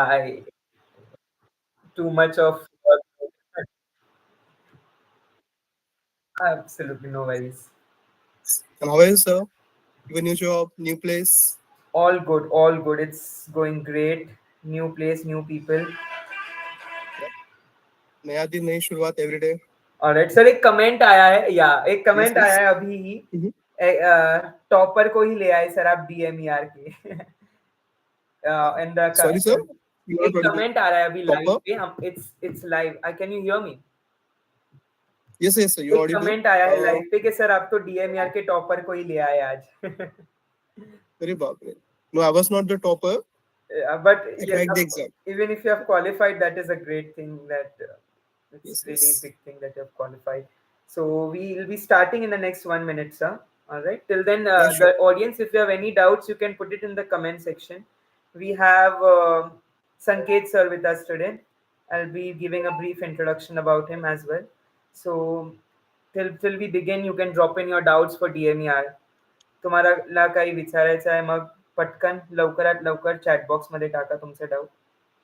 I too much of work. Absolutely no worries. And how are you, sir? Your new job, new place. All good, all good. It's going great. New place, new people. Yep. नया दिन नई शुरुआत everyday. Alright sir, एक comment आया है, या एक Yes, comment आया yes. है अभी ही। टॉपर को ही ले आए सर आप डीएमईआर के। In the Sorry, sir. You are not एक audible. कमेंट आ रहा है अभी लाइव Topper. पे, हम it's live, I can you hear me? Yes, yes, sir. You are एक audible. कमेंट आया है लाइव पे कि सर आप तो डीएमईआर के टॉपर को ही ले आए आज। अरे बाप रे. No, I was not the topper. But I yes, cracked the exam. even if you have qualified, that is a great thing. That it's Yes, really yes. big thing that you have qualified. So we will be starting in the next 1 minute, sir. All right. Till then, Yeah, sure. the audience, if you have any doubts, you can put it in the comment section. We have Sanket sir with us today. I'll be giving a brief introduction about him as well. So till we begin, you can drop in your doubts for DMER. तुम्हाला ला काही विचारायचं आहे मग पटकन लवकरात लवकर chat box मध्ये टाका तुमचे डाउट.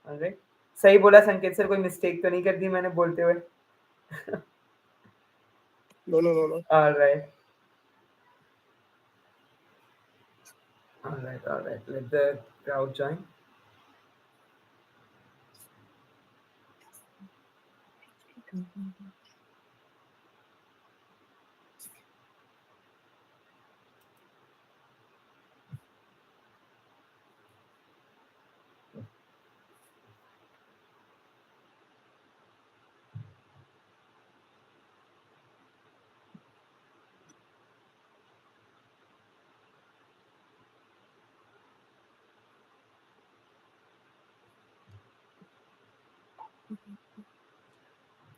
ऑलराइट. सही बोला संकेत सर, कोई मिस्टेक तो नहीं कर दी मैंने बोलते हुए? No, no, no, no. Alright, alright, alright, let the crowd join.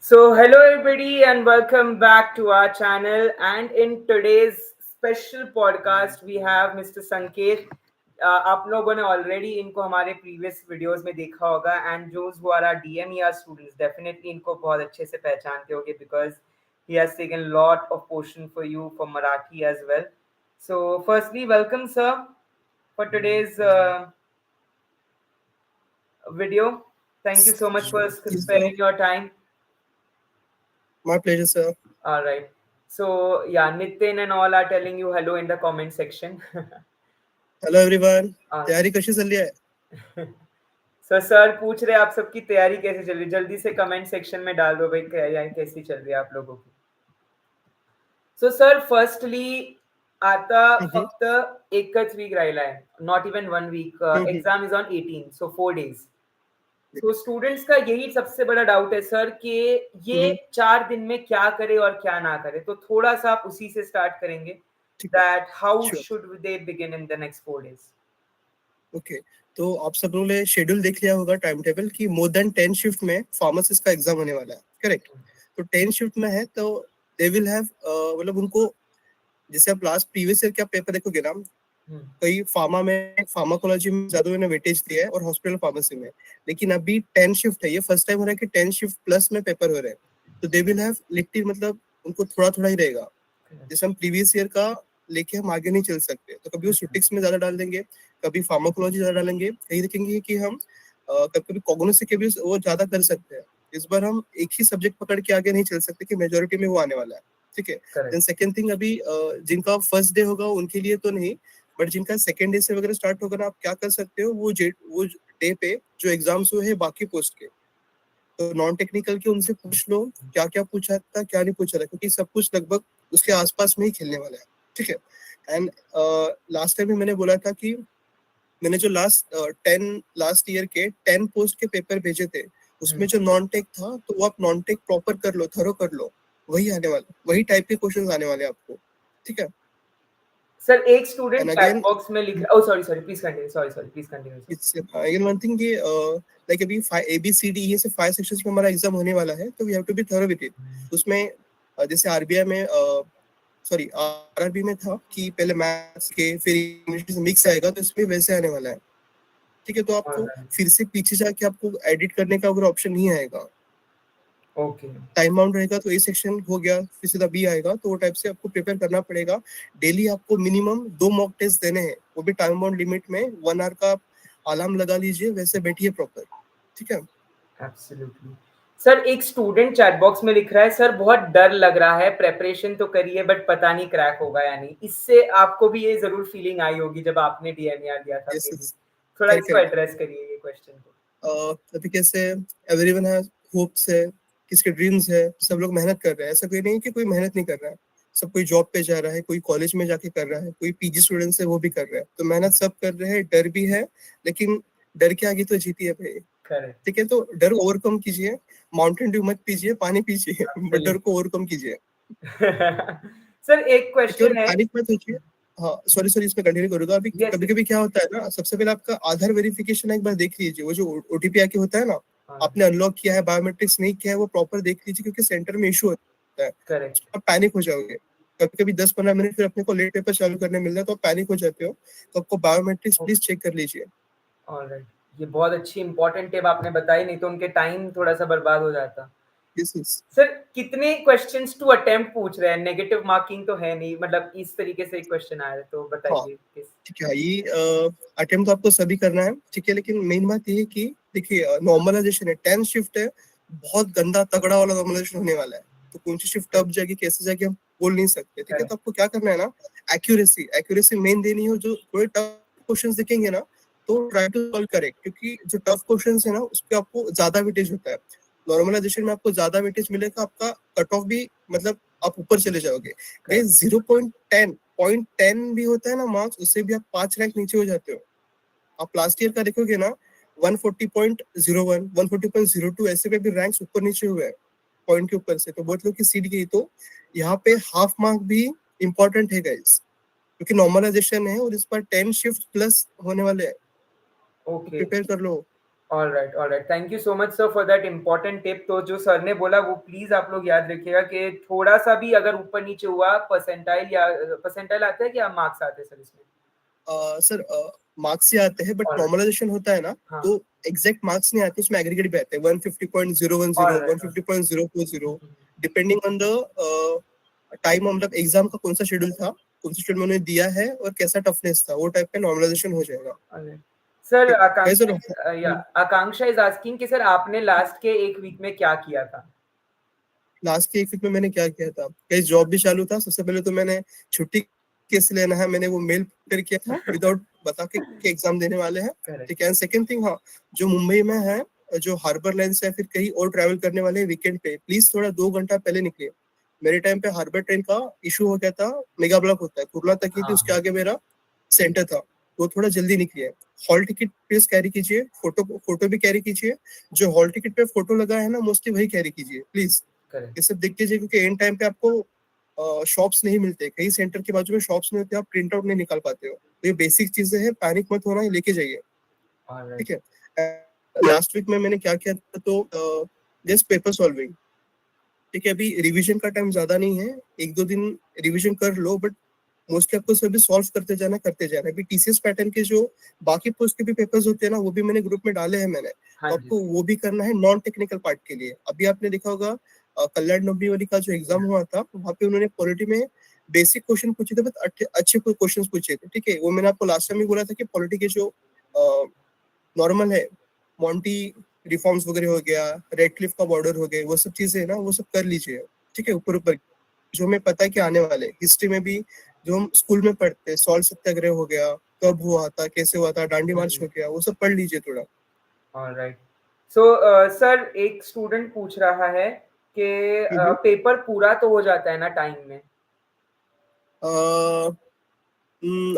So, hello everybody, and welcome back to our channel. And in today's special podcast, we have Mr. Sanket. आप लोगों ने ऑलरेडी इनको हमारे प्रीवियस वीडियोस में देखा होगा, and those who are our DMER students definitely इनको बहुत अच्छे से पहचानते होंगे because he has taken lot of portion for you for Marathi as well. So firstly welcome sir for today's video. Thank you so much for Yes, sir. sparing your time. My pleasure, sir. All right. So yeah, Nitin and all are telling you hello in the comment section. Hello, everyone. uh, तैयारी कैसी चल रही है? so sir पूछ रहे आपकी तैयारी कैसे चल रही है, जल्दी से कमेंट सेक्शन में डाल दो भाई तैयारी कैसी चल रही है आप लोगों की. सो सर फर्स्टली आता फक्त एकच वीक राहिला आहे, not even 1 week. Exam is on 18, so 4 days. तो स्टूडेंट्स का यही सबसे बड़ा डाउट है सर कि ये 4 दिन में क्या करे और क्या ना करे, तो थोड़ा सा आप उसी से स्टार्ट करेंगे that how Sure. Should they begin in the next 4 days. Okay. तो आप सब लोगों ने शेड्यूल देख लिया होगा टाइम टेबल कि मोर देन 10 शिफ्ट में फार्मासिस्ट का एग्जाम होने वाला है, करेक्ट? तो 10 शिफ्ट में है तो दे विल हैव मतलब उनको, जैसे आप लास्ट प्रीवियस ईयर के आप पेपर देखोगे ना, कई फार्मा में फार्माकोलॉजी में ज्यादा मैंने वेटेज दिया है और हॉस्पिटल फार्मेसी में, लेकिन अभी 10 शिफ्ट है, ये फर्स्ट टाइम हो रहा है कि 10 शिफ्ट प्लस में पेपर हो रहे हैं. तो दे विल हैव लिटिल, मतलब उनको थोड़ा थोड़ा ही रहेगा. जैसे हम प्रीवियस ईयर का लेके हम आगे नहीं चल सकते, तो कभी वो सुटिक्स में ज्यादा डाल देंगे, कभी फार्माकोलॉजी ज्यादा डालेंगे, कहीं देखेंगे कि हम कभी कभी कॉग्निटिव के भी वो ज्यादा कर सकते हैं. इस बार हम एक ही सब्जेक्ट पकड़ के आगे नहीं चल सकते कि मेजोरिटी में वो आने वाला है, ठीक है? देन सेकंड थिंग, अभी जिनका फर्स्ट डे होगा उनके लिए तो नहीं, बट जिनका सेकंड डे से वगैरह स्टार्ट होगा ना, आप क्या कर सकते हो, वो डे पे जो एग्जाम्स हुए हैं बाकी पोस्ट के, तो नॉन टेक्निकल के उनसे पूछ लो क्या क्या पूछा था क्या नहीं पूछा था, क्योंकि सब कुछ लगभग उसके आसपास में ही खेलने वाला है, ठीक है? एंड लास्ट टाइम भी मैंने बोला था कि मैंने जो लास्ट ईयर के 10 पोस्ट के पेपर भेजे थे, उसमें जो नॉन टेक था, तो वो आप नॉन टेक प्रॉपर कर लो, थरो कर लो, वही आने वाला, वही टाइप के क्वेश्चंस आने वाले आपको, ठीक है? सर एक student And chat again, box में लिख रहा, oh sorry please continue, sorry please continue sir. it's again one thing कि like अभी ABCD ये से 5 सेक्शंस में हमारा एग्जाम होने वाला है, तो we have to be thorough with it. उसमें जैसे आरबीआई में सॉरी आरआरबी में था कि पहले मैथ्स के फिर इंग्लिश मिक्स आएगा, तो इसमें वैसे आने वाला है, ठीक है? तो आपको फिर से पीछे जाके आपको एडिट करने का अगर ऑप्शन नहीं आएगा, ओके, टाइम बाउंड रहेगा, तो ए सेक्शन हो गया फिर सीधा बी आएगा, तो वो टाइप से आपको प्रिपेयर करना पड़ेगा. डेली आपको मिनिमम 2 मॉक टेस्ट देने हैं, वो भी टाइम बाउंड लिमिट में. 1 आवर का अलार्म लगा लीजिए, वैसे बैठिए प्रॉपर, ठीक है। एब्सोल्युटली। सर एक स्टूडेंट चैट बॉक्स में लिख रहा है, सर बहुत डर लग रहा है, प्रेपरेशन तो करी है बट पता नहीं क्रैक होगा या नहीं। इससे आपको भी ये जरूर फीलिंग आई होगी जब आपने डीएमईआर दिया था यस मे बी। यस, थोड़ा करेक्ट इसको करेक्ट। एड्रेस करिए ये क्वेश्चन को। अभी कैसे एवरीवन हैज होप्स है, किसके ड्रीम्स है, सब लोग मेहनत कर रहे हैं, ऐसा कोई नहीं कि कोई मेहनत नहीं कर रहा है। सब कोई जॉब पे जा रहा है, कोई कॉलेज में जाके कर रहा है, कोई पीजी स्टूडेंट्स है वो भी कर रहा है, तो मेहनत सब कर रहे हैं, डर भी है, लेकिन डर के आगे तो जीती है भाई, करेक्ट। ठीक है। तो डर ओवरकम कीजिए, माउंटेन ड्यू मत पीजिए, पानी पीजिए बट डर को ओवरकम कीजिए, सर एक ठीक है। और क्वेश्चन है। पैनिक मत होइए। हाँ सॉरी सॉरी, इसमें कंटिन्यू करूंगा अभी। यस कभी यस। कभी क्या होता है ना, सबसे पहले आपका आधार वेरिफिकेशन एक बार देख लीजिए, वो जो ओटीपी आके होता है ना, हाँ आपने अनलॉक किया है, बायोमेट्रिक्स नहीं किया है, वो प्रॉपर देख लीजिए, क्योंकि सेंटर में इशू होता है, करेक्ट। आप पैनिक हो जाओगे। कभी कभी 10-15 मिनट फिर अपने को लेट पेपर चालू करने मिल रहा है, तो आप पैनिक हो जाते हो, तो आपको बायोमेट्रिक्स प्लीज चेक कर लीजिए। ऑलराइट। ये बहुत अच्छी इंपॉर्टेंट टिप आपने बताई, नहीं तो उनके टाइम थोड़ा सा बर्बाद हो जाता। Yes yes. सर कितने क्वेश्चंस टू अटेम्प्ट पूछ रहे हैं? नेगेटिव मार्किंग तो है नहीं, मतलब इस तरीके से एक क्वेश्चन आया है तो हाँ बताइए किस। ठीक है, ये अटेम्प्ट तो आपको सभी करना है, ठीक है, लेकिन मेन बात ये है कि देखिए नॉर्मलाइजेशन है, 10 शिफ्ट है, बहुत गंदा तगड़ा वाला नॉर्मलाइजेशन होने वाला है, तो कौन सी शिफ्ट कब जाएगी कैसे जाएगी हम बोल नहीं सकते, ठीक है। तो आपको क्या करना है ना, एक्यूरेसी एक्यूरेसी मेन देनी हो, जो थोड़े टफ क्वेश्चंस दिखेंगे ना, तो ट्राई टू सॉल्व करेक्ट, क्योंकि जो टफ क्वेश्चंस है ना उस पे आपको ज्यादा वेटेज होता है, नॉर्मलाइजेशन में आपको ज्यादा वेटेज मिलेगा, आपका कट ऑफ भी मतलब आप ऊपर चले जाओगे। 0.10 भी होता है ना मार्क्स, उससे भी आप 5 रैंक नीचे हो जाते हो। आप लास्ट ईयर का देखोगे ना, 140.01 140.02 ऐसे पे भी रैंक्स ऊपर नीचे हुए हैं पॉइंट के ऊपर से, तो बहुत लोग की सीट गई। तो यहाँ पे हाफ मार्क भी इंपॉर्टेंट है गाइस, क्योंकि नॉर्मलाइजेशन है और इस पर 10 शिफ्ट प्लस होने वाले हैं, तो ओके। प्रिपेयर कर लो। Alright alright, thank you so much sir for that important tip. तो जो सर ने बोला वो प्लीज आप लोग याद रखिएगा कि थोड़ा सा भी अगर ऊपर नीचे हुआ, परसेंटाइल या परसेंटाइल आता है क्या मार्क्स आते हैं सर इसमें? सर मार्क्स ही आते हैं, बट ऑलराइट। नॉर्मलाइजेशन होता है ना, हाँ। तो एग्जैक्ट मार्क्स नहीं आते, उसमें एग्रीगेट भी आते हैं, 150.010 alright. 150.040, depending on the time, मतलब एग्जाम का कौन सा शेड्यूल था, कौन सा शेड्यूल उन्होंने दिया है और कैसा टफनेस था, वो टाइप का नॉर्मलाइजेशन हो जाएगा। सर सर आकांक्षा या आकांक्षा इज आस्किंग कि सर आपने लास्ट के एक वीक में क्या किया था? लास्ट के एक वीक में मैंने क्या किया था, कहीं जॉब भी चालू था, सबसे पहले तो मैंने छुट्टी कैसे लेना है, मैंने वो मेल प्रिपेयर किया था विदाउट बता के कि एग्जाम देने वाले हैं, करेक्ट। ठीक है। सेकंड थिंग, हाँ, जो मुंबई में है, जो हार्बर लाइन से या फिर कहीं और ट्रैवल करने वाले हैं वीकेंड पे, प्लीज थोड़ा 2 घंटा पहले निकलिए। मेरे टाइम पे हार्बर ट्रेन का इशू हो गया था, मेगा ब्लॉक होता है, कुर्ला तक ही थी, उसके आगे मेरा सेंटर था, तो थोड़ा जल्दी निकलिए। हॉल टिकट प्लीज कैरी कीजिए, फोटो फोटो भी कैरी कीजिए, जो हॉल टिकट पे फोटो लगा है ना मोस्टली वही कैरी कीजिए प्लीज, करेक्ट। ये सब देख लीजिए, क्योंकि एंड टाइम पे आपको शॉप्स नहीं मिलते, कई सेंटर के बाजू में शॉप्स नहीं होते, आप प्रिंट आउट नहीं निकाल पाते हो, तो ये बेसिक चीजें हैं, पैनिक मत होना, ये लेके जाइए, ऑलराइट। ठीक है। लास्ट वीक में मैंने क्या किया था, तो जस्ट पेपर सॉल्विंग, ठीक है। अभी रिवीजन का टाइम ज्यादा नहीं है, 1-2 दिन रिवीजन कर लो, बट मोस्टली आपको सभी सॉल्व करते जाना। अभी टीसीएस पैटर्न के जो बाकी पोस्ट के भी पेपर्स होते हैं ना, वो भी मैंने ग्रुप में डाले हैं मैंने, हाँ तो जी। आपको वो भी करना है नॉन टेक्निकल पार्ट के लिए। अभी आपने देखा होगा कल्याण डोंबिवली का जो एग्जाम हुआ था, वहाँ पे उन्होंने पॉलिटी में बेसिक क्वेश्चन पूछे थे, बट अच्छे क्वेश्चन पूछे थे, ठीक है। वो मैंने आपको लास्ट टाइम भी बोला था कि पॉलिटी के जो नॉर्मल है, मॉन्टी रिफॉर्म्स वगैरह हो गया, रेड क्लिफ का बॉर्डर हो गए, वो सब चीजें है ना, वो सब कर लीजिए, ठीक है, ऊपर ऊपर, जो हमें पता है कि आने वाले हिस्ट्री में भी जो हम स्कूल में पढ़ते हैं, सॉल्ट सत्याग्रह हो गया, कब हुआ था, कैसे हुआ था, दांडी मार्च हो गया, वो सब पढ़ लीजिए थोड़ा। ऑलराइट। सो सर एक स्टूडेंट पूछ रहा है कि हम्म। पेपर पूरा तो हो जाता है ना टाइम में?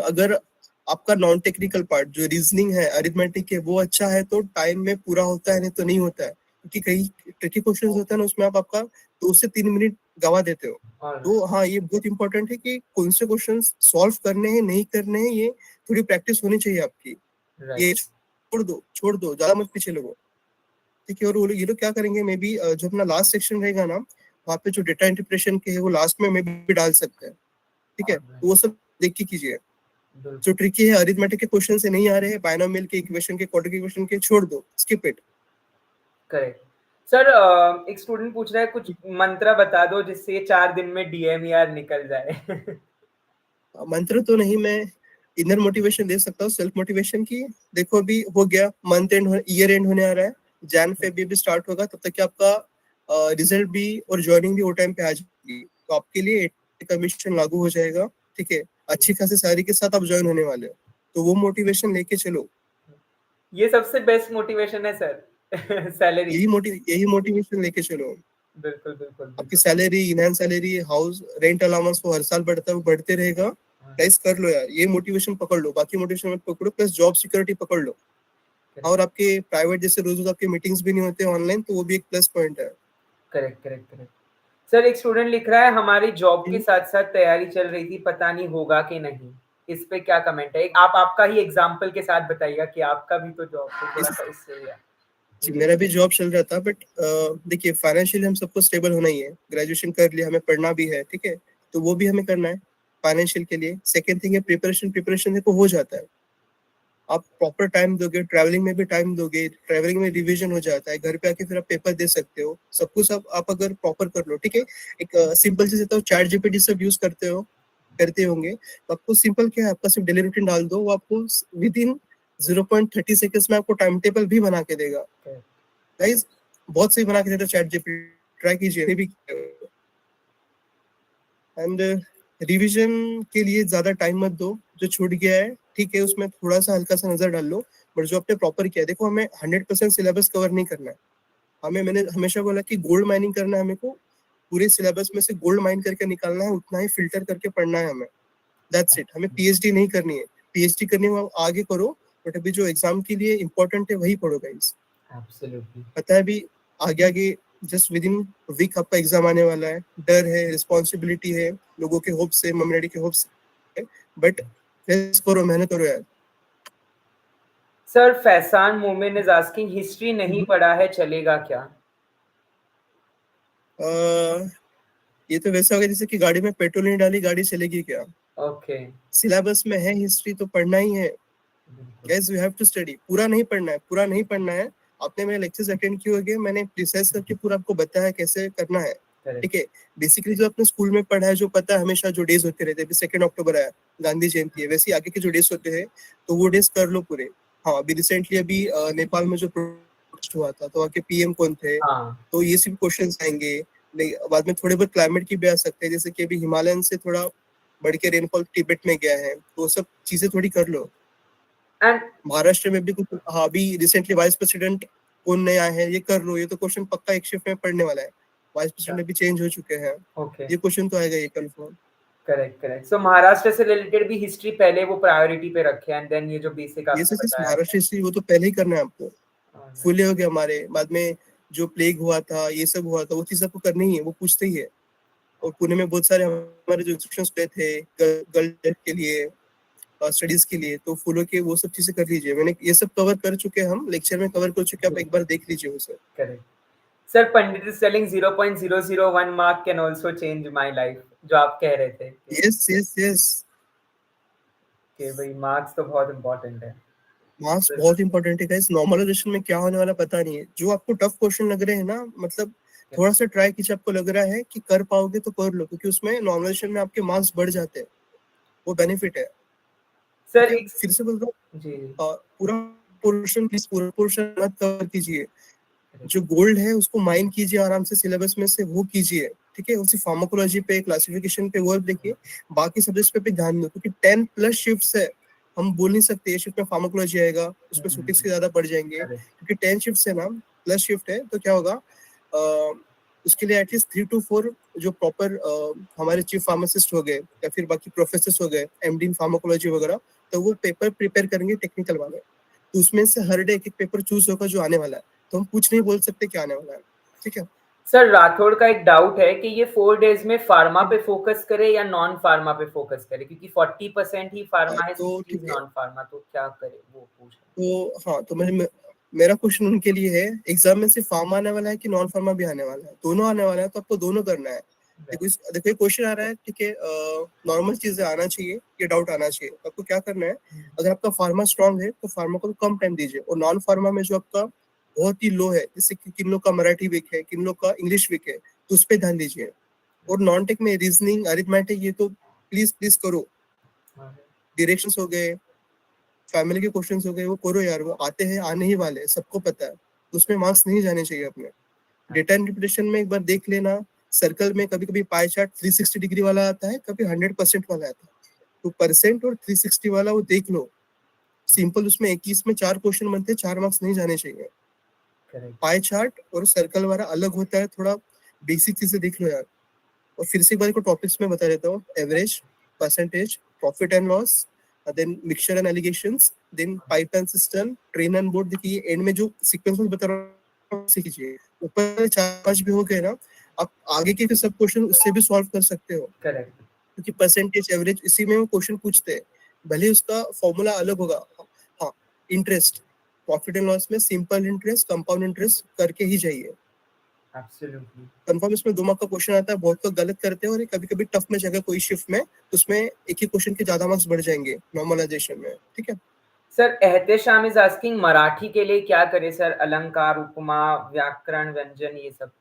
अगर आपका नॉन टेक्निकल पार्ट जो रीजनिंग है, अरिथमेटिक है, वो अच्छा है तो टाइम में पूरा होता है, नहीं तो नहीं होता है, क्योंकि कई ट्रिकी क्वेश्चंस होता है ना, उसमें आप आपका 2 से 3 मिनट गवा देते हो। ऑलराइट। तो हाँ, ये बहुत इंपॉर्टेंट है कि कौन से क्वेश्चंस सॉल्व करने हैं नहीं करने हैं, ये थोड़ी प्रैक्टिस होनी चाहिए आपकी। राइट। ये छोड़ दो, ज्यादा मत पीछे लगो, ठीक है। और वो लोग, ये लोग क्या करेंगे, मे बी जो अपना लास्ट सेक्शन रहेगा ना, वहाँ पे जो डेटा इंटरप्रिटेशन के है वो लास्ट में मे बी डाल सकते हैं, ठीक है, तो वो सब देख के कीजिए। जो ट्रिकी है, अरिथमेटिक के क्वेश्चन से नहीं आ रहे हैं, बायनोमियल के इक्वेशन के, क्वाड्रेटिक इक्वेशन के, छोड़ दो, स्किप इट। करेक्ट। सर एक स्टूडेंट पूछ रहा है कुछ मंत्र बता दो जिससे 4 दिन में डीएमईआर निकल जाए। मंत्र तो नहीं, मैं इनर मोटिवेशन दे सकता हूँ, सेल्फ मोटिवेशन की देखो अभी हो गया, मंथ एंड ईयर एंड होने आ रहा है, जैन फेब भी स्टार्ट होगा, तब तक कि आपका रिजल्ट भी और ज्वाइनिंग भी वो टाइम पे आ जाएगी, तो आपके लिए 80 कमीशन लागू हो जाएगा, ठीक है, अच्छी खासी सैलरी के साथ आप ज्वाइन होने वाले हो, तो वो मोटिवेशन लेके चलो। ये सबसे बेस्ट मोटिवेशन है सर। सैलरी। यही मोटिवेशन लेके चलो। बिल्कुल बिल्कुल आपकी बिल्कुल। Salary, enhance salary, house rent allowance वो हर साल बढ़ता है, वो बढ़ते रहेगा। गाइस कर लो यार, ये मोटिवेशन पकड़ लो, बाकी मोटिवेशन मत पकड़ो, प्लस जॉब सिक्योरिटी पकड़ लो। और आपके प्राइवेट जैसे रोज आपके मीटिंग्स भी नहीं होते ऑनलाइन, तो वो भी एक प्लस पॉइंट है। Correct correct correct. सर एक स्टूडेंट लिख रहा है हमारी जॉब के साथ साथ तैयारी चल रही थी, पता नहीं होगा कि नहीं, इस पे क्या कमेंट है? आप आपका ही एग्जांपल के साथ बताइएगा कि आपका भी तो जॉब तो थोड़ा सा इससे हुआ। जी मेरा भी जॉब चल रहा था, बट देखिए फाइनेंशियली हम सबको स्टेबल होना ही है, ग्रेजुएशन कर लिया, हमें पढ़ना भी है, ठीक है, तो वो भी हमें करना है फाइनेंशियल के लिए। सेकेंड थिंग है प्रिपरेशन, प्रिपरेशन देखो हो जाता है, आप प्रॉपर टाइम दोगे, ट्रैवलिंग में भी टाइम दोगे, ट्रैवलिंग में रिवीजन हो जाता है, घर पे आके फिर आप पेपर दे सकते हो, सब कुछ आप अगर प्रॉपर कर लो, ठीक है। एक सिंपल चीज तो चैट जीपीटी सब यूज करते होंगे, तो आपको सिंपल क्या है, आपका सिर्फ डेली रूटीन डाल दो, वो आपको विद इन 0.30 सेकेंड्स में आपको टाइम टेबल भी बना के देगा। गाइस बहुत सही बना के देता चैट जीपीटी, ट्राई कीजिए भी। एंड रिवीजन के लिए ज्यादा टाइम मत दो, जो छूट गया है ठीक है उसमें थोड़ा सा हल्का सा नजर डाल लो, बट जो आपने प्रॉपर किया है, देखो हमें 100% सिलेबस कवर नहीं करना है, मैंने हमेशा बोला कि गोल्ड माइनिंग करना है, हमें को पूरे सिलेबस में से गोल्ड माइन करके निकालना है, उतना ही फिल्टर करके पढ़ना है हमें, दैट्स इट। हमें पीएचडी नहीं करनी है, पीएचडी करनी है आप आगे करो, बट अभी जो एग्जाम के लिए इंपॉर्टेंट है वही पढ़ो गाइस। एब्सोल्युटली। पता है अभी आगे आगे जस्ट विद इन वीक आपका एग्जाम आने वाला है, डर है, रिस्पॉन्सिबिलिटी है, लोगों के होप्स है, मम्मी डैडी के होप्स है, बट करो, मेहनत करो यार। सर फैसान मोमिन इज आस्किंग हिस्ट्री नहीं पढ़ा है चलेगा क्या? ये तो वैसा हो गया जैसे कि गाड़ी में पेट्रोल नहीं डाली गाड़ी चलेगी क्या। ओके। सिलेबस में है हिस्ट्री तो पढ़ना ही है, guys you have to study, पूरा नहीं पढ़ना है, पूरा नहीं पढ़ना है। आपने मेरे लेक्चर्स अटेंड किए होंगे, मैंने रिसर्च करके पूरा आपको बताया है कैसे करना है, ठीक है। बेसिकली जो आपने स्कूल में पढ़ा है, जो पता है हमेशा जो डेज होते रहते हैं, 2 अक्टूबर आया, गांधी जयंती है, वैसे आगे के जो डेज होते हैं तो वो डेज कर लो पूरे। हाँ अभी रिसेंटली अभी नेपाल में जो प्रोटेस्ट हुआ था, तो वहाँ के पीएम कौन थे, तो ये सब क्वेश्चंस आएंगे। बाद में थोड़े बहुत क्लाइमेट की भी आ सकते हैं, जैसे कि अभी हिमालयन से थोड़ा बढ़ के रेनफॉल तिब्बत में गया है, तो सब चीजें थोड़ी कर लो। एंड महाराष्ट्र में भी कुछ, हाँ अभी रिसेंटली वाइस प्रेसिडेंट कौन नए आए हैं, ये कर लो, ये तो क्वेश्चन पक्का एक शिफ्ट में पढ़ने वाला है, वाइस प्रेसिडेंट भी चेंज हो चुके हैं, ओके। ये क्वेश्चन तो आएगा ये confirm. Correct correct. So Maharashtra से रिलेटेड भी हिस्ट्री पहले वो प्रायोरिटी पे रखे एंड देन ये जो बेसिक ये आपने सिर्फ बताया। महाराष्ट्र हिस्ट्री वो तो पहले ही करना है आपको, Alright. फुल हो गया हमारे, बाद में जो प्लेग हुआ था, ये सब हुआ था, वो चीज आपको करनी ही है, वो पूछते ही है। और पुणे में बहुत सारे हमारे जो इंस्ट्रक्शंस पे थे गर्ल के लिए, स्टडीज के लिए, तो फूलों के वो सब चीजें कर लीजिए, मैंने ये सब कवर कर चुके हैं, हम लेक्चर में कवर कर चुके हैं, आप एक बार देख लीजिए उसे। Correct. Sir Pandit is telling 0.001 mark can also change my life, जो आप कह रहे थे यस यस यस, कि भाई मार्क्स तो बहुत इंपॉर्टेंट है। मार्क्स बहुत इंपॉर्टेंट है गाइस, नॉर्मलाइजेशन में क्या होने वाला पता नहीं है, जो आपको टफ क्वेश्चन लग रहे हैं ना, मतलब थोड़ा सा ट्राई कीजिए, आपको लग रहा है कि कर पाओगे तो कर लो, क्योंकि उसमें नॉर्मलाइजेशन में आपके मार्क्स बढ़ जाते हैं, वो बेनिफिट है। सर ठीक है, फिर से बोल रहा हूँ, जी पूरा पोर्शन प्लीज पूरा पोर्शन मत कवर कीजिए, जो गोल्ड है उसको माइन कीजिए आराम से, सिलेबस में से वो कीजिए, ठीक है, उसी फार्माकोलॉजी पे, क्लासिफिकेशन पे वर्क देखिए, बाकी सब्जेक्ट्स पे भी ध्यान दो, क्योंकि 10 प्लस शिफ्ट्स है, हम बोल नहीं सकते ये शिफ्ट में फार्माकोलॉजी आएगा, उसमें सुटिक्स के ज्यादा बढ़ जाएंगे, क्योंकि 10 शिफ्ट्स है ना, प्लस शिफ्ट है, तो क्या होगा उसके लिए एटलीस्ट 3 to 4 जो प्रॉपर हमारे चीफ फार्मासिस्ट हो गए या फिर बाकी प्रोफेसर हो गए, एमडी इन फार्माकोलॉजी वगैरह, तो वो पेपर प्रिपेयर करेंगे टेक्निकल वाले, तो उसमें से हर डे एक पेपर चूज होगा जो आने वाला है, तो हम कुछ नहीं बोल सकते क्या आने वाला है, ठीक है। सर राठौड़ का एक डाउट है कि ये 4 डेज में फार्मा पे फोकस करे या नॉन फार्मा पे फोकस करे, क्योंकि 40% ही फार्मा है, तो 60 ठीक है, नॉन फार्मा, तो क्या करे वो पूछ रहे तो हाँ तो मेरा क्वेश्चन उनके लिए है, एग्जाम में सिर्फ फार्मा आने वाला है कि नॉन फार्मा भी आने वाला है, दोनों आने वाला है, तो आपको दोनों करना है। देखो ये क्वेश्चन आ रहा है, ठीक है, नॉर्मल चीजें आना चाहिए, ये डाउट आना चाहिए, आपको क्या करना है, अगर आपका फार्मा स्ट्रांग है तो फार्मा को कम टाइम दीजिए, और नॉन फार्मा में जो आपका बहुत ही लो है, जैसे कि किन लोग का मराठी वीक है, किन लोग का इंग्लिश वीक है, तो उस पर ध्यान दीजिए। और नॉन टेक में रीजनिंग, अरिथमेटिक, ये तो प्लीज प्लीज करो, डायरेक्शंस हो गए, फैमिली के क्वेश्चंस हो गए, वो करो यार, वो आते हैं, आने ही वाले, सबको पता है, उसमें मार्क्स नहीं जाने चाहिए अपने। डेटा इंटरप्रिटेशन में एक बार देख लेना, सर्कल में कभी कभी पाई चार्ट 360 डिग्री वाला आता है, कभी 100% वाला आता है, तो परसेंट और 360 वाला वो देख लो। सिंपल उसमें 21 में 4 क्वेश्चन बनते हैं, 4 मार्क्स नहीं जाने चाहिए। पाई चार्ट और सर्कल वाला अलग होता है, थोड़ा बेसिक चीजें देख लो यार। और फिर से एक बार को टॉपिक्स में बता देता हूँ, average, percentage, profit and loss, then mixture and alligations, then pipe and cistern, train and board. देखिए एंड में जो सीक्वेंस में बता रहा हूँ सीखिए। ऊपर 4-5 भी हो गए ना, आप आगे के सब क्वेश्चन उससे भी सॉल्व कर सकते हो, करेक्ट। क्योंकि परसेंटेज, एवरेज, इसी में वो क्वेश्चन पूछते हैं, भले उसका फॉर्मूला अलग होगा। हाँ, इंटरेस्ट, प्रॉफिट एंड लॉस में सिंपल इंटरेस्ट, कंपाउंड इंटरेस्ट करके ही जाइए। एब्सोल्युटली। कंफर्म इसमें 2 मार्क का क्वेश्चन आता है, बहुत लोग गलत करते हैं, और कभी कभी टफ में जगह कोई शिफ्ट में, तो उसमें एक ही क्वेश्चन के ज्यादा मार्क्स बढ़ जाएंगे नॉर्मलाइजेशन में, ठीक है। Sir Ehtesham is asking Marathi के लिए क्या करें सर? अलंकार, उपमा, व्याकरण, व्यंजन, ये सब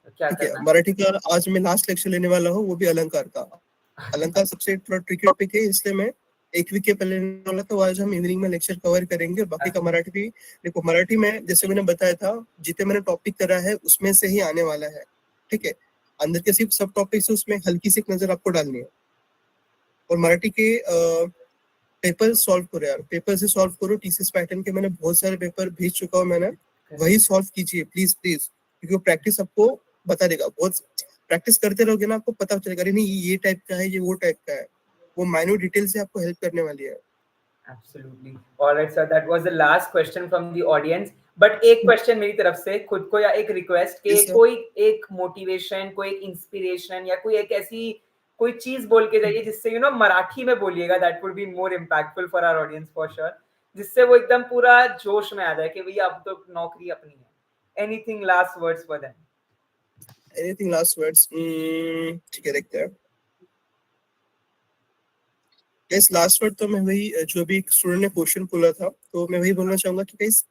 क्या ठीक है, करना मराठी का आज मैं लास्ट लेक्चर लेने वाला हूँ, वो भी अलंकार का। है? अलंकार सबसे थोड़ा ट्रिकी टॉपिक है, इसलिए मैं एक वीक के पहले लेने वाला था, वो आज हम इवनिंग में लेक्चर कवर करेंगे, और बाकी का मराठी भी। देखो मराठी में जैसे मैंने बताया था, जितने मैंने टॉपिक करा है उसमें से ही आने वाला है, ठीक है। अंदर के सिर्फ सब टॉपिक से उसमें हल्की सी एक नजर आपको डालनी है। और मराठी के पेपर सॉल्व करो यार, पेपर से सॉल्व करो, टीसीएस पैटर्न के मैंने बहुत सारे पेपर भेज चुका हूँ मैंने, वही सॉल्व कीजिए प्लीज प्लीज, क्योंकि वो प्रैक्टिस आपको बता देगा। बहुत प्रैक्टिस करते रहोगे ना, आपको पता चलेगा, अरे नहीं ये टाइप का है, ये वो टाइप का है, वो माइन्यूट डिटेल से आपको हेल्प करने वाली है। Absolutely. All right, sir. That was the last question from the audience. But एक क्वेश्चन मेरी तरफ से खुद को, या एक रिक्वेस्ट के, Yes, sir. कोई एक मोटिवेशन, कोई एक इंस्पिरेशन, या कोई एक ऐसी कोई चीज बोल के जाइए जिससे मराठी में बोलिएगा, that would be more impactful for our audience for sure, जिससे वो एकदम पूरा जोश में आ जाए कि भैया अब तो नौकरी अपनी है। Anything last words for them? Anything last words? ठीक है, देखते हैं। गाइस लास्ट वर्ड तो मैं वही, जो भी स्टूडेंट ने क्वेश्चन बोला था, तो मैं वही बोलना चाहूंगा कि गाइस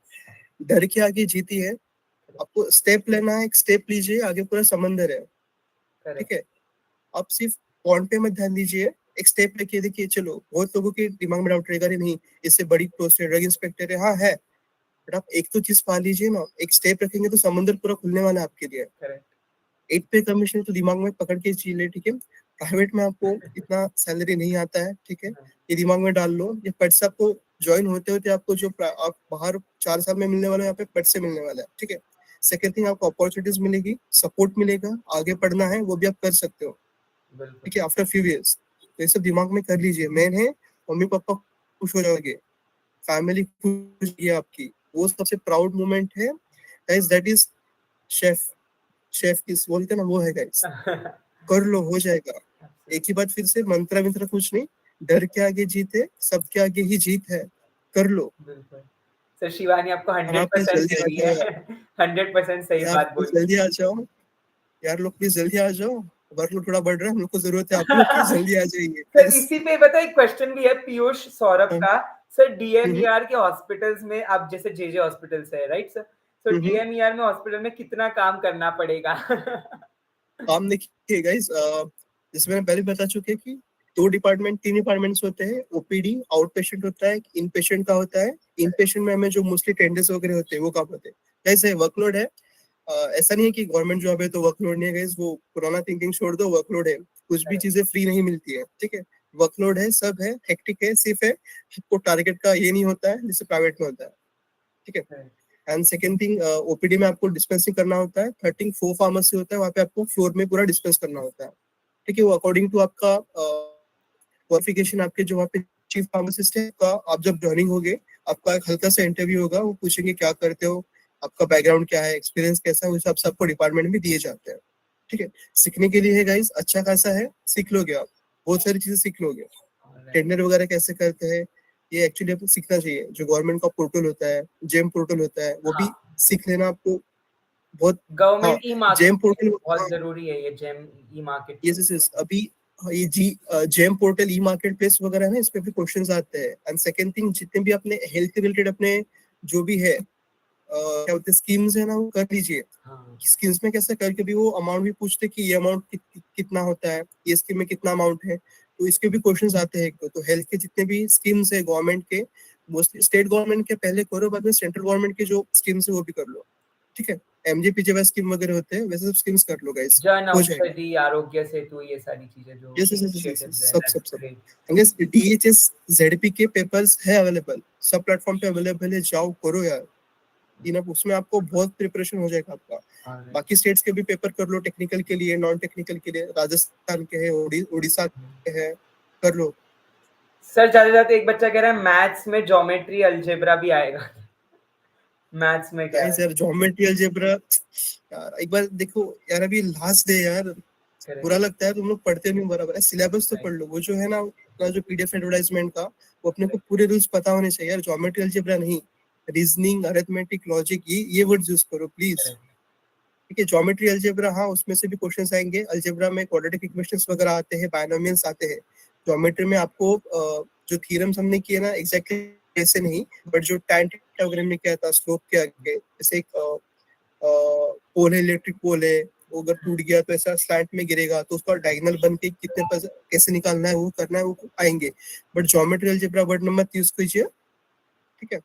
डर के आगे जीती है, आपको स्टेप लेना है, एक स्टेप लीजिए, आगे पूरा समंदर है, ठीक है। आप सिर्फ पॉइंट पे मत ध्यान दीजिए, एक स्टेप लेके देखिए। चलो बहुत लोगों के दिमाग में डाउट रहेगा, नहीं इससे बड़ी पोस्ट है, ड्रग इंस्पेक्टर है, हाँ है, बट आप एक तो चीज पा लीजिए ना, एक स्टेप रखेंगे तो समंदर पूरा खुलने वाला है आपके लिए। 8 पे कमीशन तो दिमाग में पकड़ के चीज ले, ठीक है। प्राइवेट में आपको इतना सैलरी नहीं आता है, ठीक है, ये दिमाग में डाल लो। ये पट से आपको ज्वाइन होते होते आपको जो आप बाहर 4 साल में मिलने वाला है, यहाँ पे पट से मिलने वाला है, ठीक है। सेकेंड थिंग, आपको अपॉर्चुनिटीज मिलेगी, सपोर्ट मिलेगा, आगे पढ़ना है वो भी आप कर सकते हो, ठीक है, आफ्टर फ्यू इयर्स। तो ये सब दिमाग में कर लीजिए। मेन है मम्मी पापा खुश हो जाओगे, फैमिली खुश है आपकी, वो सबसे प्राउड मोमेंट है guys, that is chef. Chef किस बोलते हैं ना, वो है गाइस। कर लो, हो जाएगा। एक ही बात फिर से, मंत्र मंत्र कुछ नहीं, डर के आगे जीत है, सबके आगे ही जीत है, कर लो। बिल्कुल सर, शिवानी आपको और आप प्लीज 100% जल्दी दे आ रही जाओ है। यार, 100% सही यार बात प्लीज बोली। जल्दी आ जाओ यार, लोग प्लीज जल्दी आ जाओ, वर्कलोड थोड़ा बढ़ रहा है, हम लोग को जरूरत है, आप लोग प्लीज जल्दी आ जाइए सर प्लीज। इसी पे पता है एक क्वेश्चन भी है पीयूष सौरभ का। सर डीएमईआर के हॉस्पिटल्स में, आप जैसे जेजे हॉस्पिटल्स है राइट सर, तो डीएमईआर में हॉस्पिटल में कितना काम करना पड़ेगा? काम देखिए गाइस, जैसे मैंने पहले बता चुके कि 3 डिपार्टमेंट्स होते हैं, ओपीडी आउट पेशेंट होता है, इन पेशेंट का होता है। इन पेशेंट में हमें जो मोस्टली टेंडर्स वगैरह होते हैं वो काम होते हैं। कैसे वर्कलोड है, ऐसा नहीं है कि गवर्नमेंट जॉब है तो वर्कलोड नहीं है गाइस, वो पुराना थिंकिंग छोड़ दो, वर्कलोड है, कुछ भी चीजें फ्री नहीं मिलती है, ठीक है। वर्कलोड है, सब है, हेक्टिक है, सिर्फ है आपको टारगेट का ये नहीं होता है जैसे प्राइवेट में होता है, ठीक है। एंड सेकेंड थिंग, ओपीडी में आपको डिस्पेंसिंग करना होता है, 13 फार्मेसी होता है, वहाँ पे आपको फ्लोर में पूरा डिस्पेंस करना होता है, ठीक है। वो अकॉर्डिंग टू आपका क्वालिफिकेशन, आपके जो वहाँ पे चीफ फार्मासिस्ट है का, आप जब ज्वाइनिंग होगे, आपका एक हल्का सा इंटरव्यू होगा, वो पूछेंगे क्या करते हो, आपका बैकग्राउंड क्या है, एक्सपीरियंस कैसा है, उस हिसाब से आपको डिपार्टमेंट में दिए जाते हैं, ठीक है। सीखने के लिए है गाइस, अच्छा खासा है, सीख लोगे आप, बहुत सारी चीजें सीख लोगे। टेंडर वगैरह कैसे करते हैं, ये एक्चुअली आपको सीखना चाहिए। जो गवर्नमेंट का पोर्टल होता है, जेम पोर्टल होता है, वो भी सीख लेना आपको बहुत। हाँ, government e GeM market portal, बहुत जरूरी है, ये जेम ई मार्केट यस अभी ये जी जेम पोर्टल, ई मार्केट प्लेस वगैरह है ना, इस पे भी क्वेश्चंस आते हैं। एंड सेकंड थिंग, जितने भी अपने हेल्थ के रिलेटेड अपने जो भी है क्या बोलते हैं स्कीम्स है ना, वो कर लीजिए। स्कीम्स में कैसे करके भी वो अमाउंट भी पूछते कि ये अमाउंट कितना होता है, ये स्कीम में कितना अमाउंट है, तो इसके भी क्वेश्चंस आते हैं। तो हेल्थ के जितने भी स्कीम्स है गवर्नमेंट के, मोस्टली स्टेट गवर्नमेंट के पहले करो, बाद में सेंट्रल गवर्नमेंट के जो स्कीम्स है वो भी कर लो, ठीक है। एमजेपीजेवाई स्कीम वगैरह होते हैं, वैसे सब स्कीम्स कर लो गाइस, जन हो जाएगा। औषधि, आरोग्य सेतु, ये सारी चीजें जो yes yes yes initiatives yes, हैं, सब सब दैट्स सब। ग्रेट। अंगेस डीएचएस जेडपी के पेपर्स है अवेलेबल, सब प्लेटफॉर्म पे अवेलेबल है, जाओ करो यार। इनफ उसमें आपको बहुत प्रिपरेशन हो जाएगा आपका। बाकी स्टेट्स के भी पेपर कर लो, टेक्निकल के लिए, नॉन टेक्निकल के लिए, राजस्थान के है, उड़ीसा के है, कर लो। सर ज्यादा ज्यादा एक बच्चा कह रहा है मैथ्स में ज्योमेट्री अलजेब्रा भी आएगा। मैथ्स में क्या गाइस है? यार ज्योमेट्री अलजेब्रा, यार एक बार देखो यार, अभी लास्ट डे यार, बुरा करेक्ट। लगता है तुम लोग पढ़ते नहीं बराबर है। सिलेबस तो पढ़ लो, वो जो है ना अपना जो पीडीएफ एडवर्टाइजमेंट का, वो अपने को पूरे रूल्स पता होने चाहिए यार। ज्योमेट्री अलजेब्रा नहीं, रीजनिंग, अरिथमेटिक, लॉजिक, ये वर्ड्स यूज करो प्लीज, ठीक है। ज्योमेट्री अलजेब्रा हाँ, उसमें से भी क्वेश्चंस आएंगे। अलजेब्रा में क्वाड्रेटिक इक्वेशंस वगैरह आते हैं, बायनोमियल्स आते हैं। ज्योमेट्री में आपको जो थ्योरम्स हमने किए ना, एग्जैक्टली ऐसे नहीं, बट जो tan थीटा वगैरह में क्या था, स्लोप के आगे जैसे एक पोल है, इलेक्ट्रिक पोल है, वो अगर टूट गया तो ऐसा स्लैंट में गिरेगा, तो उसका डायगोनल बन के कितने कैसे निकालना है, वो करना है, वो आएंगे। But geometry algebra word number use कीजिए, ठीक है,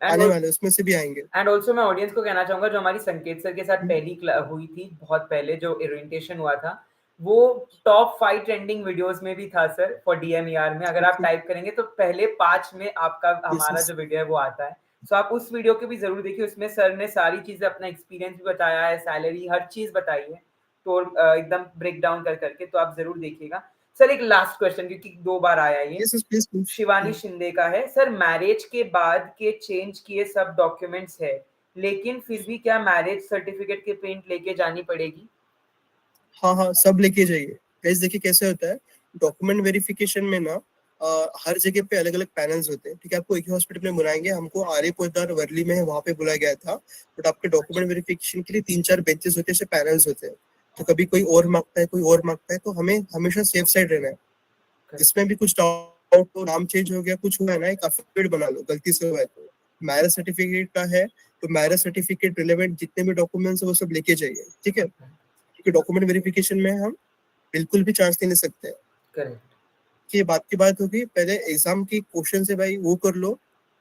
एंड आने वाले उसमें से भी आएंगे। एंड ऑल्सो मैं ऑडियंस को कहना चाहूंगा, जो हमारी संकेत सर के साथ पहली हुई थी बहुत पहले, जो ओरिएंटेशन हुआ था, वो टॉप 5 ट्रेंडिंग वीडियोस में भी था सर, फॉर डीएमईआर में। अगर आप टाइप करेंगे तो पहले 5 में आपका हमारा जो वीडियो है वो आता है। सो आप उस वीडियो को भी जरूर देखिए, उसमें सर ने सारी चीजें, अपना एक्सपीरियंस भी बताया है, सैलरी, हर चीज बताई है, तो एकदम ब्रेक डाउन कर करके, तो आप जरूर देखिएगा। सर एक लास्ट क्वेश्चन, क्योंकि 2 बार आया ये, यस प्लीज। शिवानी शिंदे का है। सर मैरिज के बाद के चेंज किए सब डॉक्यूमेंट्स है, लेकिन फिर भी क्या मैरिज सर्टिफिकेट की प्रिंट लेके जानी पड़ेगी? हाँ हाँ, सब लेके जाइए गाइस। देखिए कैसे होता है डॉक्यूमेंट वेरिफिकेशन में ना, हर जगह पे अलग अलग पैनल्स होते हैं, ठीक है। आपको एक ही हॉस्पिटल में बुलाएंगे, हमको आर्य पोद्दार वर्ली में है, वहाँ पे बुलाया गया था। बट आपके डॉक्यूमेंट वेरिफिकेशन के लिए 3-4 बेंचेस होते हैं, ऐसे पैनल्स होते हैं। तो कभी कोई और मांगता है, कोई और मांगता है, तो हमें हमेशा सेफ साइड रहना है। जिसमें भी कुछ डाउट हो, नाम चेंज हो गया, कुछ हुआ है ना, एक एफिडेविट बना लो, गलती से हुआ है तो। मैरिज सर्टिफिकेट का है तो मैरिज सर्टिफिकेट रिलेवेंट जितने भी डॉक्यूमेंट्स है वो सब लेके जाइए, ठीक है। क्योंकि डॉक्यूमेंट वेरिफिकेशन में हम बिल्कुल भी चांस नहीं ले सकते हैं। करेक्ट। कि बात की बात होगी, पहले एग्जाम की क्वेश्चन है भाई, वो कर लो,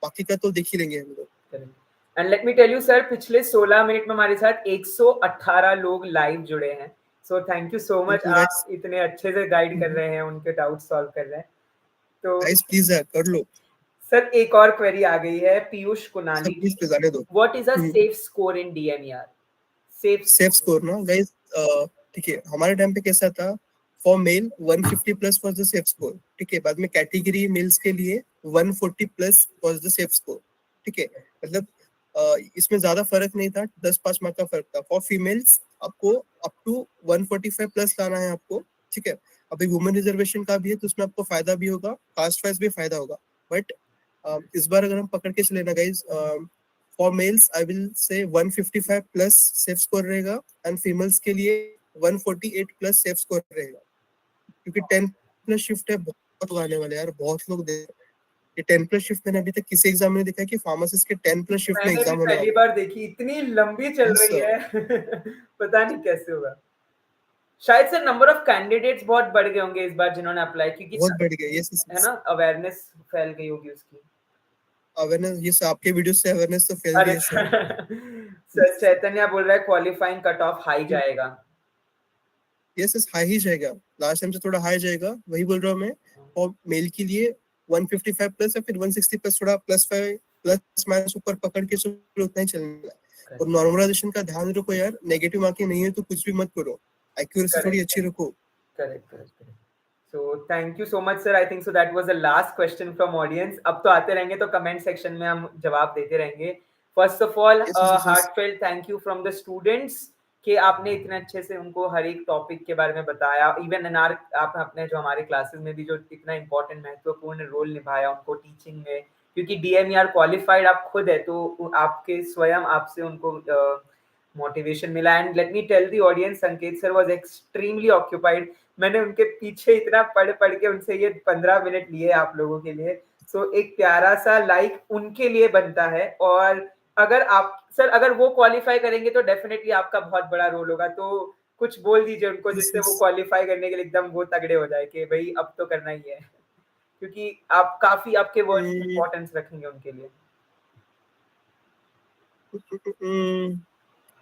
बाकी का तो देख ही लेंगे हम लोग। Correct. And let me tell you sir, पिछले 16 मिनट में हमारे साथ 118 लोग लाइव जुड़े हैं। So thank you so much, बिल्कुल आप गाइस, इतने अच्छे से गाइड कर रहे हैं, उनके डाउट सॉल्व कर रहे हैं। तो गाइस प्लीज यार कर लो। सर एक और क्वेरी आ गई है, पीयूष कुनानी सब प्लीज जी। पे जाने दो। What is a safe score in DMER? Safe safe score ना गाइस, ठीक है, हमारे टाइम पे कैसा था, for male 150 plus was the safe score, ठीक है। बाद में कैटेगरी मेल्स के लिए 140 plus was the safe score, ठीक है। मतलब इसमें ज्यादा फर्क नहीं था, 10-5 मार्क का फर्क था। फॉर फीमेल्स आपको अप टू 145 प्लस लाना है आपको, ठीक है। अभी वुमेन रिजर्वेशन का भी है, तो उसमें आपको फायदा भी होगा, कास्ट वाइज भी फायदा होगा। बट इस बार अगर हम पकड़ के चले ना guys, for mails I will say 155 plus safe score रहेगा, एंड फीमेल्स के लिए 148 प्लस सेफ स्कोर रहेगा। क्योंकि 10 प्लस शिफ्ट है, बहुत लोग आने वाले यार, बहुत लोग दे। ये 10 प्लस शिफ्ट मैंने अभी तक किसी एग्जाम में नहीं देखा कि फार्मासिस्ट के 10 प्लस शिफ्ट में मैंने भी एग्जाम होने पहली वाला है। बार देखी, इतनी लंबी चल यस रही सर, है। पता नहीं कैसे होगा। शायद से नंबर ऑफ कैंडिडेट्स बहुत बढ़ गए होंगे इस बार जिन्होंने अप्लाई, क्योंकि बहुत बढ़ गया। है ना, अवेयरनेस फैल गई होगी उसकी। अवेयरनेस, ये सब आपके वीडियो से अवेयरनेस तो फैल गई अरे है सर। सर चैतन्य बोल रहा है क्वालिफाइंग कट ऑफ हाई जाएगा। यस यस, हाई ही जाएगा, लास्ट टाइम से थोड़ा हाई जाएगा, वही बोल रहा हूँ मैं। और मेल के लिए 155 प्लस या फिर 160 प्लस, थोड़ा प्लस 5 प्लस माइनस ऊपर पकड़ के चलो, उतना ही चलना है। और नॉर्मलाइजेशन का ध्यान रखो यार, नेगेटिव मार्किंग नहीं है तो कुछ भी मत करो, एक्यूरेसी थोड़ी अच्छी रखो। Correct correct. So thank you so much sir, I think so that was the last question from audience. अब तो आते रहेंगे, तो कमेंट सेक्शन में हम जवाब देते रहेंगे। First of all yes yes yes, heartfelt thank you from the students, कि आपने इतने अच्छे से उनको हर एक टॉपिक के बारे में बताया। इवन एन आर, आप अपने जो हमारे क्लासेस में भी जो इतना इंपॉर्टेंट महत्वपूर्ण रोल निभाया उनको टीचिंग में, क्योंकि डीएमईआर क्वालिफाइड आप खुद है, तो आपके स्वयं आपसे उनको मोटिवेशन मिला। And let me tell the audience, Sanket sir was extremely occupied. मैंने उनके पीछे इतना पढ़ पढ़ के उनसे ये 15 मिनट लिए आप लोगों के लिए। सो एक प्यारा सा लाइक उनके लिए बनता है। और अगर आप सर, अगर वो क्वालिफाई करेंगे तो डेफिनेटली आपका बहुत बड़ा रोल होगा। तो कुछ बोल दीजिए उनको This जिससे वो is क्वालिफाई करने के लिए एकदम वो तगड़े हो जाए कि भाई अब तो करना ही है, क्योंकि आप काफी आपके वर्ड्स mm, इंपॉर्टेंस रखेंगे उनके लिए। mm,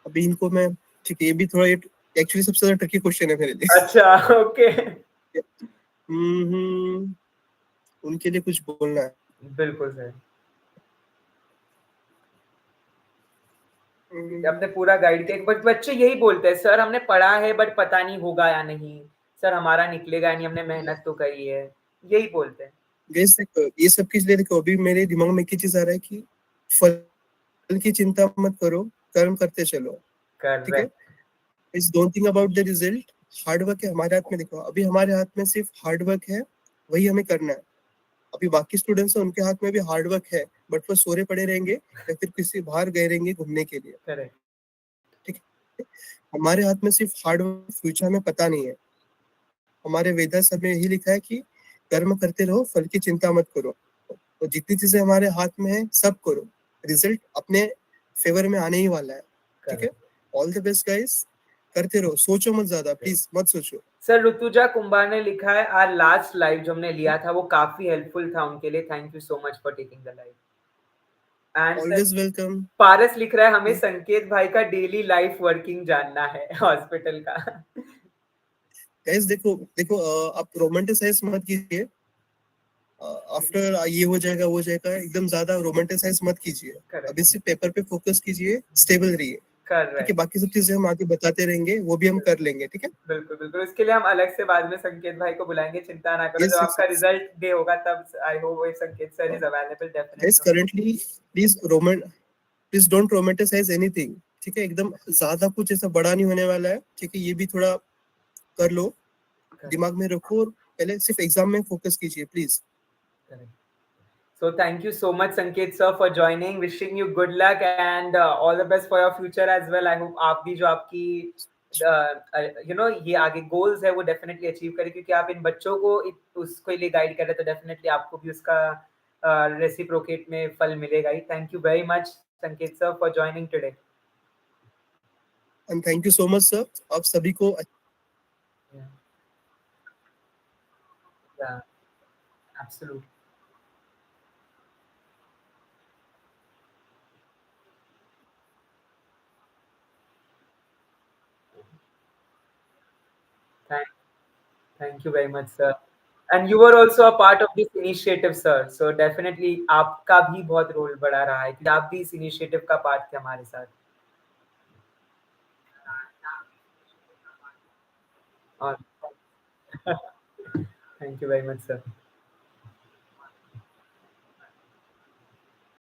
अभी इनको मैं ठीक है, ये भी थोड़ा एक्चुअली सबसे ज्यादा ट्रिकी क्वेश्चन है मेरे लिए। अच्छा ओके। हम्म, उनके लिए कुछ बोलना है। बिल्कुल सर, हम्म, आपने पूरा गाइड किया, बट बच्चे यही बोलते हैं सर हमने पढ़ा है बट पता नहीं होगा या नहीं, सर हमारा निकलेगा या नहीं, हमने मेहनत तो करी है, यही बोलते हैं। गैस देखो ये सब किस लिए, देखो अभी मेरे दिमाग में एक ही चीज आ रहा है कि फल की चिंता मत करो, कर्म करते चलो, ठीक है। Correct. It's don't think about the result, hard work है हमारे हाथ में। देखो अभी हमारे हाथ में सिर्फ हार्ड वर्क है, वही हमें करना है। अभी बाकी स्टूडेंट्स हैं उनके हाथ में भी हार्ड वर्क है, बट वो सोरे पड़े रहेंगे या फिर किसी बाहर गए रहेंगे घूमने के लिए, करेक्ट। ठीक है। हमारे हाथ में सिर्फ हार्ड वर्क, फ्यूचर में पता नहीं है। हमारे वेदास में यही लिखा है कि कर्म करते रहो, फल की चिंता मत करो। तो जितनी चीजें हमारे हाथ में है सब करो, रिजल्ट अपने फेवर में आने ही वाला है, ठीक है। Correct. All the best guys, करते रहो, सोचो मत ज्यादा, प्लीज मत सोचो। सर ऋतुजा कुंभार ने लिखा है आर लास्ट लाइव जो हमने लिया था वो काफी हेल्पफुल था उनके लिए, thank you so much for taking the live. And sir always welcome. Paras लिख रहा है हमें संकेत भाई का डेली लाइफ वर्किंग जानना है हॉस्पिटल का। गाइस देखो देखो आप रोमांटिसाइज मत कीजिए। आफ्टर ये हो जाएगा वो जाएगा, एकदम ज्यादा रोमांटिसाइज मत कीजिए। करेक्ट। अभी सिर्फ पेपर पे फोकस कीजिए, स्टेबल रहिए, ठीक है। करेक्ट। बाकी सब चीजें हम आगे बताते रहेंगे, वो भी हम कर लेंगे, ठीक है। बिल्कुल बिल्कुल, इसके लिए हम अलग से बाद में संकेत भाई को बुलाएंगे, चिंता ना करो, जब यस यस आपका यस। रिजल्ट डे होगा तब आई होप संकेत sir is available guys definitely. Currently please don't romanticise anything, ठीक है। एकदम ज्यादा कुछ ऐसा बड़ा नहीं होने वाला है, ठीक है। ये भी थोड़ा कर लो, दिमाग में रखो, और पहले सिर्फ एग्जाम में फोकस कीजिए please. So thank you so much Sanket sir for joining, wishing you good luck and all the best for your future as well. I hope आप भी जो आपकी ये आगे गोल्स है वो डेफिनेटली अचीव करें, क्योंकि आप इन बच्चों को उसके लिए गाइड कर रहे हैं तो डेफिनेटली आपको भी उसका रेसिप्रोकेट में फल मिलेगा ही। थैंक यू वेरी मच संकेत sir for joining today. And thank you so much sir, आप सभी को। Yeah, absolutely. Thank, thank you very much, sir. And you were also a part of this initiative, sir. So definitely आपका भी बहुत role बड़ा रहा है कि आप भी इस इनिशिएटिव का पार्ट थे हमारे साथ। और thank you very much, sir.